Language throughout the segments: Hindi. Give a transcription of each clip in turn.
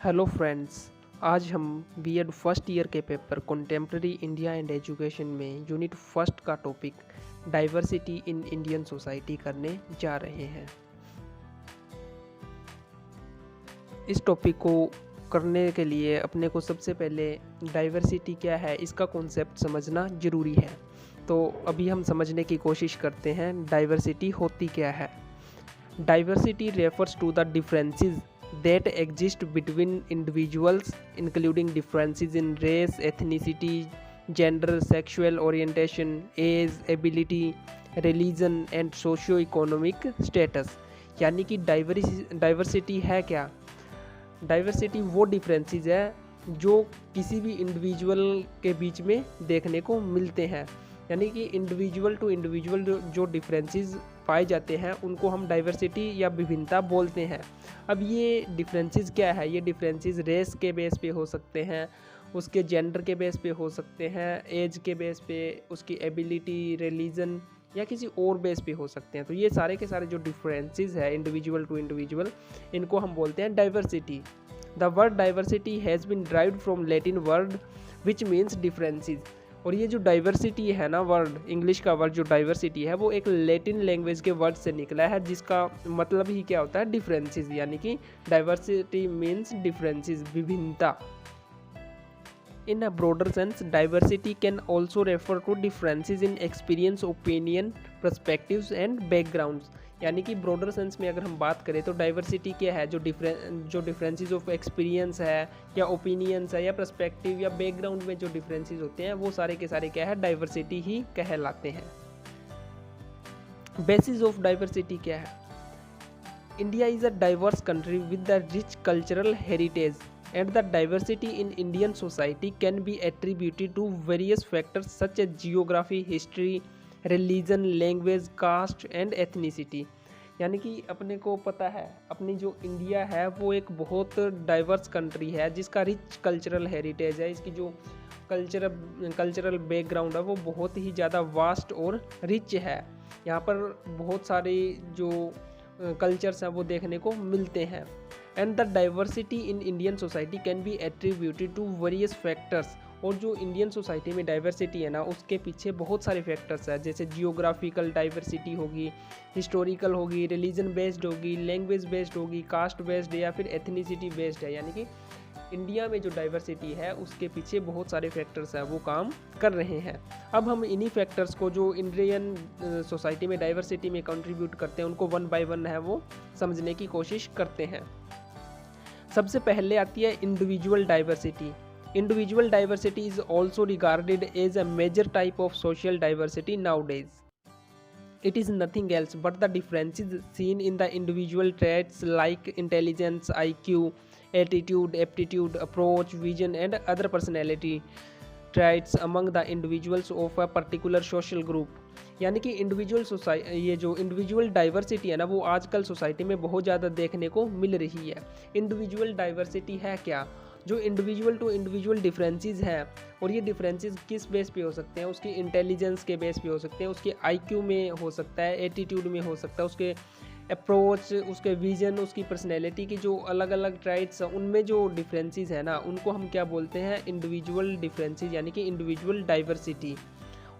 Hello friends. आज हम बीएड फर्स्ट ईयर के paper contemporary India and education में यूनिट फर्स्ट का topic diversity in Indian society करने जा रहे हैं। इस टॉपिक को करने के लिए अपने को सबसे पहले डाइवर्सिटी क्या है इसका कॉन्सेप्ट समझना ज़रूरी है। तो अभी हम समझने की कोशिश करते हैं डाइवर्सिटी होती क्या है। Diversity refers to the differences that exist between individuals, including differences in race, ethnicity, gender, sexual orientation, age, ability, religion and socio-economic status। यानी कि डाइवर्सिटी है क्या? डाइवर्सिटी वो डिफरेंसेस है जो किसी भी इंडिविजुअल के बीच में देखने को मिलते हैं। यानी कि इंडिविजुअल टू इंडिविजुअल जो डिफरेंसेस पाए जाते हैं उनको हम डाइवर्सिटी या विभिन्नता बोलते हैं। अब ये डिफरेंसेस क्या है? ये डिफरेंसेस रेस के बेस पे हो सकते हैं, उसके जेंडर के बेस पे हो सकते हैं, एज के बेस पे, उसकी एबिलिटी, रिलीजन या किसी और बेस पे हो सकते हैं। तो ये सारे के सारे जो डिफरेंसेस है इंडिविजुअल टू इंडिविजुअल, इनको हम बोलते हैं diversity. The word diversity has been derived from Latin word which means differences. और ये जो डाइवर्सिटी है ना, वर्ड इंग्लिश का वर्ड जो डाइवर्सिटी है वो एक लैटिन लैंग्वेज के वर्ड से निकला है जिसका मतलब ही क्या होता है? डिफरेंसेस। यानी कि डाइवर्सिटी मीन्स डिफरेंसेस, विभिन्नता। In a broader sense, diversity can also refer to differences in experience, opinion, perspectives and backgrounds। यानी कि ब्रॉडर सेंस में अगर हम बात करें तो डाइवर्सिटी क्या है? जो डिफरेंसेस ऑफ एक्सपीरियंस है या ओपिनियंस है या पर्सपेक्टिव या बैकग्राउंड में जो डिफरेंसेस होते हैं वो सारे के सारे क्या है? डाइवर्सिटी ही कहलाते हैं। बेसिस ऑफ डाइवर्सिटी क्या है? India is a diverse country with the rich cultural heritage and the diversity in Indian society can be attributed to various factors such as geography, history, religion, language, caste and ethnicity। यानी कि अपने को पता है अपनी जो इंडिया है वो एक बहुत डाइवर्स कंट्री है जिसका रिच कल्चरल हेरिटेज है। इसकी जो कल्चरल बैकग्राउंड है वो बहुत ही ज़्यादा वास्ट और रिच है। यहाँ पर बहुत सारे जो कल्चर्स हैं वो देखने को मिलते हैं। And the diversity in Indian society can be attributed to various factors. और जो इंडियन सोसाइटी में डाइवर्सिटी है ना उसके पीछे बहुत सारे फैक्टर्स हैं, जैसे जियोग्राफिकल डाइवर्सिटी होगी, हिस्टोरिकल होगी, रिलीजन बेस्ड होगी, लैंग्वेज बेस्ड होगी, कास्ट बेस्ड या फिर एथनिसिटी बेस्ड है। यानी कि इंडिया में जो डाइवर्सिटी है उसके पीछे बहुत सारे फैक्टर्स हैं वो काम कर रहे हैं। अब हम इन्हीं फैक्टर्स को जो इंडियन सोसाइटी में डाइवर्सिटी में कंट्रीब्यूट करते हैं उनको वन बाय वन है वो समझने की कोशिश करते हैं। सबसे पहले आती है individual diversity. Individual diversity is also regarded as a major type of social diversity nowadays. It is nothing else but the differences seen in the individual traits like intelligence, IQ, attitude, aptitude, approach, vision and other personality traits among the individuals of a particular social group। यानी कि ये जो इंडिविजुअल डाइवर्सिटी है ना वो आजकल सोसाइटी में बहुत ज़्यादा देखने को मिल रही है। इंडिविजुअल डाइवर्सिटी है क्या? जो इंडिविजुअल टू इंडिविजुअल डिफरेंसेस हैं, और ये डिफरेंसेस किस बेस पे हो सकते हैं? उसकी इंटेलिजेंस के बेस पे हो सकते हैं, उसके आईक्यू में हो सकता है, एटीट्यूड में हो सकता है, उसके अप्रोच, उसके विजन, उसकी पर्सनैलिटी की जो अलग अलग ट्राइट्स हैं उनमें जो डिफरेंसेस है ना उनको हम क्या बोलते हैं? इंडिविजुअल डिफरेंसेस, यानी कि इंडिविजुअल डाइवर्सिटी।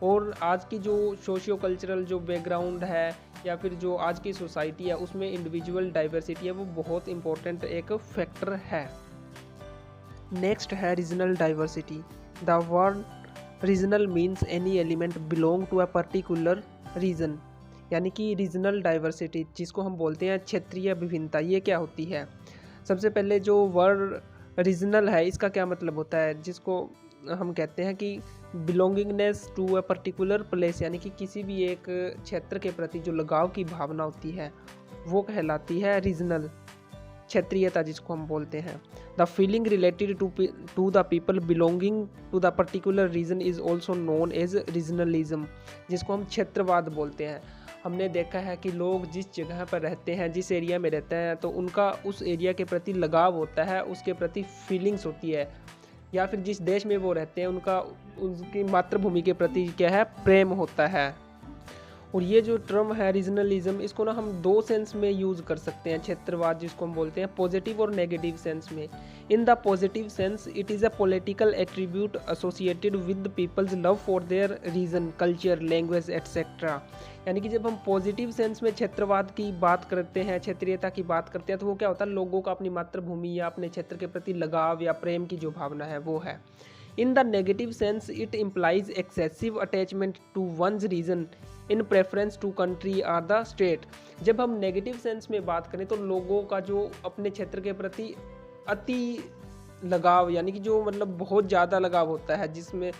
और आज की जो सोशियो कल्चरल जो बैकग्राउंड है या फिर जो आज की सोसाइटी है उसमें इंडिविजुअल डाइवर्सिटी है वो बहुत इंपॉर्टेंट एक फैक्टर है। नेक्स्ट है regional diversity. The word regional means any element belong to a particular region. यानी कि रीजनल डाइवर्सिटी जिसको हम बोलते हैं क्षेत्रीय विभिन्नता, ये क्या होती है? सबसे पहले जो वर्ड रीजनल है इसका क्या मतलब होता है? जिसको हम कहते हैं कि belongingness to a particular place, यानी कि किसी भी एक क्षेत्र के प्रति जो लगाव की भावना होती है वो कहलाती है रीजनल, क्षेत्रीयता जिसको हम बोलते हैं। The feeling related to the people belonging to the particular region is also known as regionalism, जिसको हम क्षेत्रवाद बोलते हैं। हमने देखा है कि लोग जिस जगह पर रहते हैं, जिस एरिया में रहते हैं, तो उनका उस एरिया के प्रति लगाव होता है, उसके प्रति फीलिंग्स होती है, या फिर जिस देश में वो रहते हैं उनका उनकी मातृभूमि के प्रति क्या है? प्रेम होता है। और ये जो टर्म है रीजनलिज्म, इसको ना हम दो सेंस में यूज़ कर सकते हैं, क्षेत्रवाद जिसको हम बोलते हैं, पॉजिटिव और नेगेटिव सेंस में। In the positive sense it is a political attribute associated with people's love for their region, culture, language etcetera. यानी कि जब हम पॉजिटिव सेंस में क्षेत्रवाद की बात करते हैं, क्षेत्रीयता की बात करते हैं, तो वो क्या होता है, लोगों का अपनी मातृभूमि या अपने क्षेत्र के प्रति लगाव या प्रेम की जो भावना है वो है। In the negative sense it implies excessive attachment to one's region in preference to country or the state. जब हम नेगेटिव सेंस में बात करें तो लोगों का जो अपने क्षेत्र के प्रति अति लगाव, यानी कि जो मतलब बहुत ज़्यादा लगाव होता है, जिसमें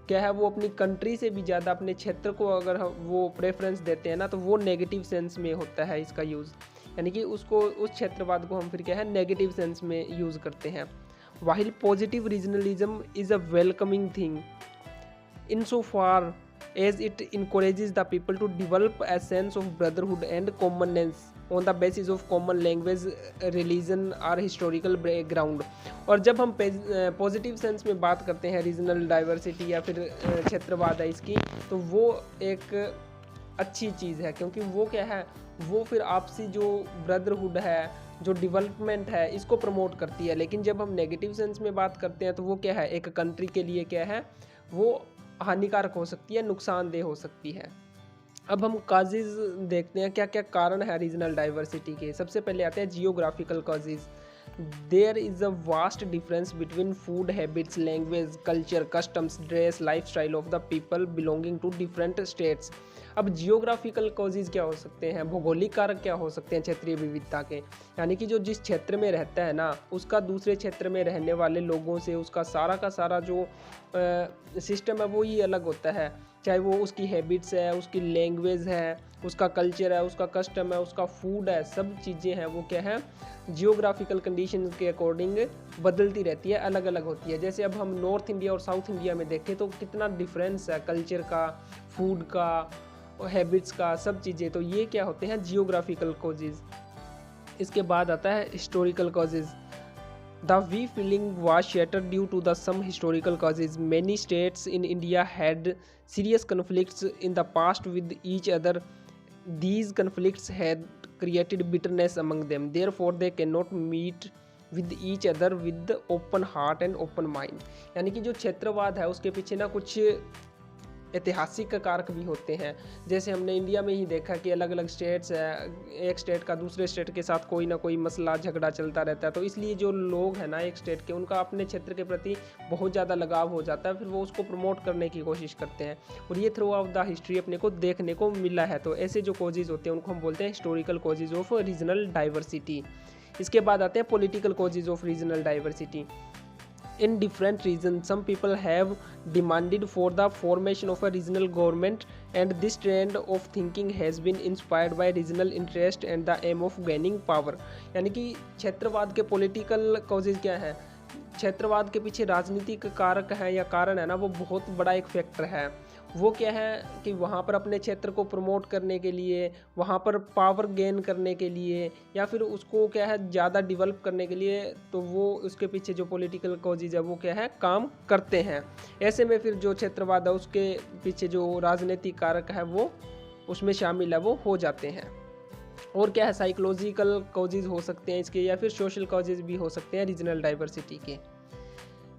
क्या है वो अपनी कंट्री से भी ज़्यादा अपने क्षेत्र को अगर वो प्रेफरेंस देते हैं ना, तो वो नेगेटिव सेंस में होता है इसका यूज़। यानी कि उसको, उस क्षेत्रवाद को हम फिर क्या है नेगेटिव सेंस में यूज़ करते हैं। While positive regionalism is a welcoming thing insofar as it encourages the people to develop a sense of brotherhood and commonness on the basis of common language, religion or historical background। और जब हम पॉजिटिव सेंस में बात करते हैं रीजनल डाइवर्सिटी या फिर क्षेत्रवाद है इसकी, तो वो एक अच्छी चीज़ है, क्योंकि वो क्या है, वो फिर आपसी जो ब्रदरहुड है, जो डेवलपमेंट है, इसको प्रमोट करती है। लेकिन जब हम नेगेटिव सेंस में बात करते हैं तो वो क्या है, एक कंट्री के लिए क्या है, वो हानिकारक हो सकती है, नुकसानदेह हो सकती है। अब हम काजेज देखते हैं, क्या क्या कारण है रीजनल डाइवर्सिटी के। सबसे पहले आते हैं geographical causes. There is a vast difference between food habits, language, culture, customs, dress, lifestyle of the people belonging to different states. अब जियोग्राफिकल कॉजेज क्या हो सकते हैं, भौगोलिक कारक क्या हो सकते हैं क्षेत्रीय विविधता के। यानी कि जो जिस क्षेत्र में रहता है ना, उसका दूसरे क्षेत्र में रहने वाले लोगों से उसका सारा का सारा जो सिस्टम है वो ही अलग होता है। चाहे वो उसकी हैबिट्स है, उसकी लैंग्वेज है, उसका कल्चर है, उसका कस्टम है, उसका फूड है, सब चीज़ें हैं वो क्या है, जियोग्राफिकल कंडीशन के अकॉर्डिंग बदलती रहती है, अलग अलग होती है। जैसे अब हम नॉर्थ इंडिया और साउथ इंडिया में देखें तो कितना डिफरेंस है कल्चर का, फूड का, हैबिट्स का, सब चीज़ें। तो ये क्या होते हैं, जियोग्राफिकल कॉजेज। इसके बाद आता है historical causes. The we feeling was shattered due to the some historical causes. Many states in India had serious conflicts in the past with each other. These conflicts had created bitterness among them. Therefore, they cannot meet with each other with the open heart and open mind। यानी कि जो क्षेत्रवाद है उसके पीछे ना कुछ ऐतिहासिक कारक भी होते हैं। जैसे हमने इंडिया में ही देखा कि अलग अलग स्टेट्स हैं, एक स्टेट का दूसरे स्टेट के साथ कोई ना कोई मसला झगड़ा चलता रहता है, तो इसलिए जो लोग हैं ना एक स्टेट के, उनका अपने क्षेत्र के प्रति बहुत ज़्यादा लगाव हो जाता है, फिर वो उसको प्रमोट करने की कोशिश करते हैं। और ये थ्रू आउट द हिस्ट्री अपने को देखने को मिला है। तो ऐसे जो कॉजेज होते हैं उनको हम बोलते हैं historical causes of regional diversity. इसके बाद आते हैं political causes of regional diversity. In different regions, some people have demanded for the formation of a regional government, and this trend of thinking has been inspired by regional interest and the aim of gaining power। यानी कि क्षेत्रवाद के पॉलिटिकल कॉजेज क्या है, क्षेत्रवाद के पीछे राजनीतिक कारक है या कारण है ना, वो बहुत बड़ा एक फैक्टर है। वो क्या है कि वहाँ पर अपने क्षेत्र को प्रमोट करने के लिए, वहाँ पर पावर गेन करने के लिए, या फिर उसको क्या है ज़्यादा डेवलप करने के लिए, तो वो उसके पीछे जो पॉलिटिकल कॉजेज है वो क्या है काम करते हैं। ऐसे में फिर जो क्षेत्रवाद है उसके पीछे जो राजनीतिक कारक है वो उसमें शामिल है, वो हो जाते हैं। और क्या है, साइकोलॉजिकल कॉजेज हो सकते हैं इसके, या फिर सोशल कॉजेज भी हो सकते हैं रीजनल डाइवर्सिटी के।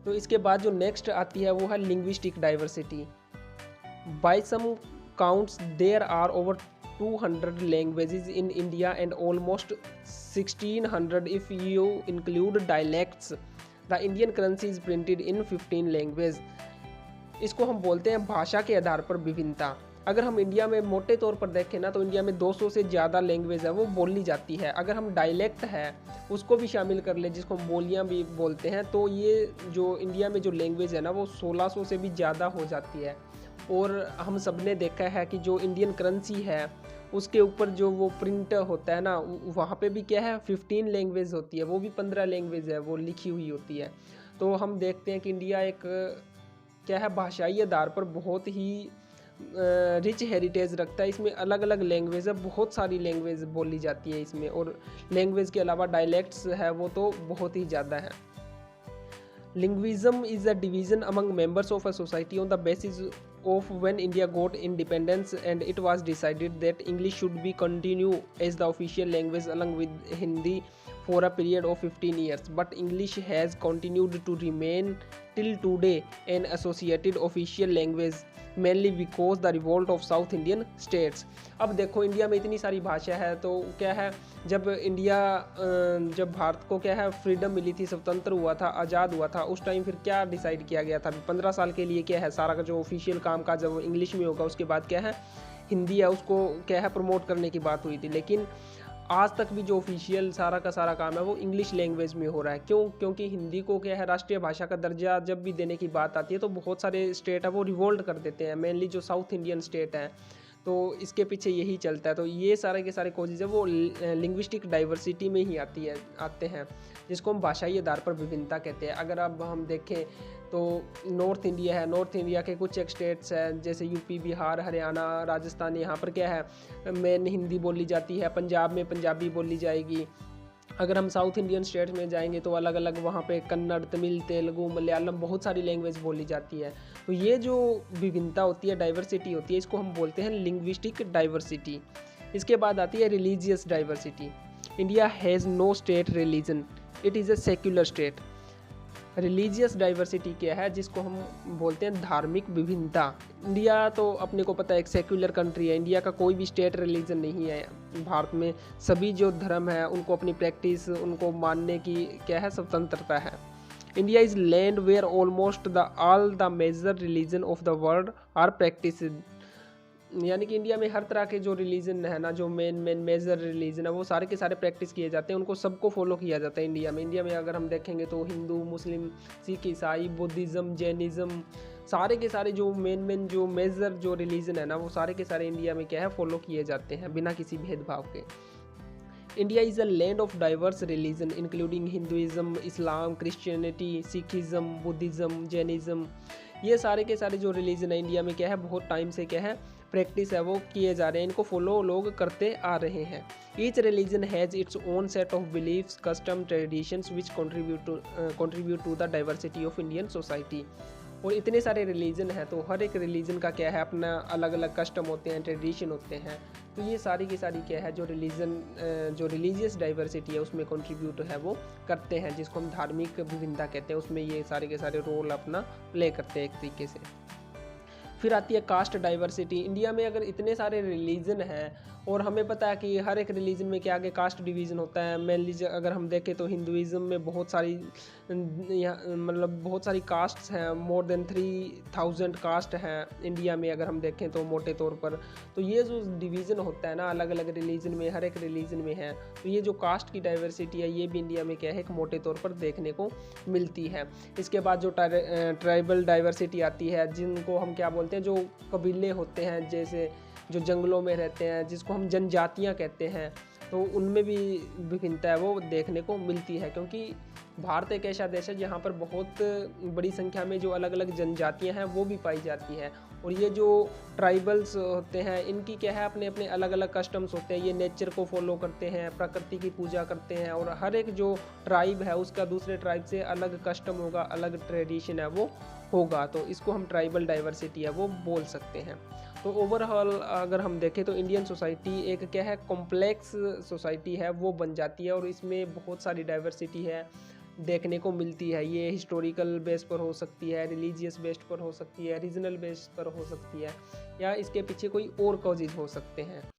तो इसके बाद जो नेक्स्ट आती है वो है linguistic diversity. By some counts, there are over 200 languages in India and almost 1600 if you include dialects. The Indian currency is printed in 15 languages। इसको हम बोलते हैं भाषा के आधार पर विभिन्नता। अगर हम इंडिया में मोटे तौर पर देखें ना, तो इंडिया में 200 से ज़्यादा लैंग्वेज है वो बोली जाती है। अगर हम डायलेक्ट है उसको भी शामिल कर ले, जिसको हम बोलियाँ भी बोलते हैं, तो ये जो इंडिया में जो लैंग्वेज है ना वो 1600 से भी ज़्यादा हो जाती है। और हम सब ने देखा है कि जो इंडियन करेंसी है उसके ऊपर जो वो प्रिंट होता है ना, वहाँ पे भी क्या है 15 लैंग्वेज होती है, वो भी 15 लैंग्वेज है वो लिखी हुई होती है। तो हम देखते हैं कि इंडिया एक क्या है भाषाई आधार पर बहुत ही रिच हेरिटेज रखता है। इसमें अलग अलग लैंग्वेज है, बहुत सारी लैंग्वेज बोली जाती है इसमें, और लैंग्वेज के अलावा डायलेक्ट्स है वो तो बहुत ही ज़्यादा है। Linguism is a division among members of a society on the basis of when India got independence, and it was decided that English should be continue as the official language along with Hindi for a period of 15 years. But English has continued to remain till today an associated official language, mainly because the revolt of South Indian states. अब देखो इंडिया में इतनी सारी भाषा है, तो क्या है, जब भारत को क्या है फ्रीडम मिली थी, स्वतंत्र हुआ था, आज़ाद हुआ था, उस टाइम फिर क्या डिसाइड किया गया था, 15 साल के लिए क्या है सारा का जो ऑफिशियल काम का जब इंग्लिश में होगा, उसके बाद क्या है हिंदी है उसको क्या है प्रमोट करने की बात हुई थी। लेकिन आज तक भी जो ऑफिशियल सारा का सारा काम है वो इंग्लिश लैंग्वेज में हो रहा है। क्यों? क्योंकि हिंदी को क्या है राष्ट्रीय भाषा का दर्जा जब भी देने की बात आती है तो बहुत सारे स्टेट है वो रिवोल्ट कर देते हैं, मेनली जो साउथ इंडियन स्टेट हैं, तो इसके पीछे यही चलता है। तो ये सारे के सारे कॉजेज है वो लिंग्विस्टिक डाइवर्सिटी में ही आते हैं, जिसको हम भाषाई आधार पर विभिन्नता कहते हैं। अगर अब हम देखें तो नॉर्थ इंडिया है, नॉर्थ इंडिया के कुछ एक स्टेट्स हैं जैसे यूपी, बिहार, हरियाणा, राजस्थान, यहाँ पर क्या है मेन हिंदी बोली जाती है, पंजाब में पंजाबी बोली जाएगी। अगर हम साउथ इंडियन स्टेट में जाएंगे तो अलग अलग वहाँ पे कन्नड़, तमिल, तेलुगु, मलयालम बहुत सारी लैंग्वेज बोली जाती है। तो ये जो विभिन्नता होती है, डाइवर्सिटी होती है, इसको हम बोलते हैं लिंग्विस्टिक डाइवर्सिटी। इसके बाद आती है religious diversity. India has no state religion, it is a secular state. Religious diversity क्या है, जिसको हम बोलते हैं धार्मिक विभिन्नता। इंडिया तो अपने को पता है एक सेक्युलर कंट्री है, इंडिया का कोई भी स्टेट रिलीजन नहीं है। भारत में सभी जो धर्म है उनको अपनी प्रैक्टिस, उनको मानने की क्या है स्वतंत्रता है। India is land where almost the all the major religion of the world are practice. यानी कि इंडिया में हर तरह के जो रिलीजन है ना, जो मेन मेजर रिलीजन है वो सारे के सारे प्रैक्टिस किए जाते हैं, उनको सबको फॉलो किया जाता है इंडिया में अगर हम देखेंगे तो हिंदू, मुस्लिम, सिख, ईसाई, बुद्धिज़्म, जैनिज़्म, सारे के सारे जो मेन जो मेजर जो रिलीजन है ना वो सारे के सारे इंडिया में क्या है फॉलो किए जाते हैं बिना किसी भेदभाव के। India is a land of diverse religion including Hinduism, Islam, Christianity, Sikhism, Buddhism, Jainism. ये सारे के सारे जो रिलीजन है इंडिया में क्या है बहुत टाइम से क्या है प्रैक्टिस है वो किए जा रहे हैं, इनको फॉलो लोग करते आ रहे हैं। Each religion has its own set of beliefs, custom, traditions which contribute to the diversity of Indian society. और इतने सारे रिलीजन हैं तो हर एक रिलीजन का क्या है अपना अलग अलग कस्टम होते हैं, ट्रेडिशन होते हैं। तो ये सारी की सारी क्या है जो जो रिलीजियस डाइवर्सिटी है उसमें कंट्रीब्यूट है वो करते हैं, जिसको हम धार्मिक विभिन्नता कहते हैं। उसमें ये सारे के सारे रोल अपना प्ले करते हैं एक तरीके से। फिर आती है कास्ट डाइवर्सिटी। इंडिया में अगर इतने सारे रिलीजन हैं और हमें पता है कि हर एक रिलीजन में क्या आगे कास्ट डिवीज़न होता है। मेनली अगर हम देखें तो हिंदुइज़्म में बहुत सारी मतलब बहुत सारी कास्ट्स हैं, मोर देन 3000 कास्ट हैं इंडिया में अगर हम देखें तो मोटे तौर पर। तो ये जो डिवीज़न होता है ना अलग अलग रिलीजन में, हर एक रिलीजन में है, तो ये जो कास्ट की डाइवर्सिटी है ये भी इंडिया में क्या है एक मोटे तौर पर देखने को मिलती है। इसके बाद जो ट्राइबल डाइवर्सिटी आती है, जिनको हम क्या बोलते हैं, जो कबीले होते हैं जैसे जो जंगलों में रहते हैं, जिसको हम जनजातियां कहते हैं, तो उनमें भी विभिन्नता है वो देखने को मिलती है। क्योंकि भारत एक ऐसा देश है जहाँ पर बहुत बड़ी संख्या में जो अलग अलग जनजातियां हैं वो भी पाई जाती हैं। और ये जो ट्राइबल्स होते हैं इनकी क्या है अपने अपने अलग अलग कस्टम्स होते हैं, ये नेचर को फॉलो करते हैं, प्रकृति की पूजा करते हैं, और हर एक जो ट्राइब है उसका दूसरे ट्राइब से अलग कस्टम होगा, अलग ट्रेडिशन है वो होगा। तो इसको हम ट्राइबल डाइवर्सिटी है वो बोल सकते हैं। तो ओवरऑल अगर हम देखें तो इंडियन सोसाइटी एक क्या है कॉम्प्लेक्स सोसाइटी है वो बन जाती है, और इसमें बहुत सारी डाइवर्सिटी है देखने को मिलती है। ये हिस्टोरिकल बेस पर हो सकती है, रिलीजियस बेस पर हो सकती है, रीजनल बेस पर हो सकती है, या इसके पीछे कोई और कॉजेज हो सकते हैं।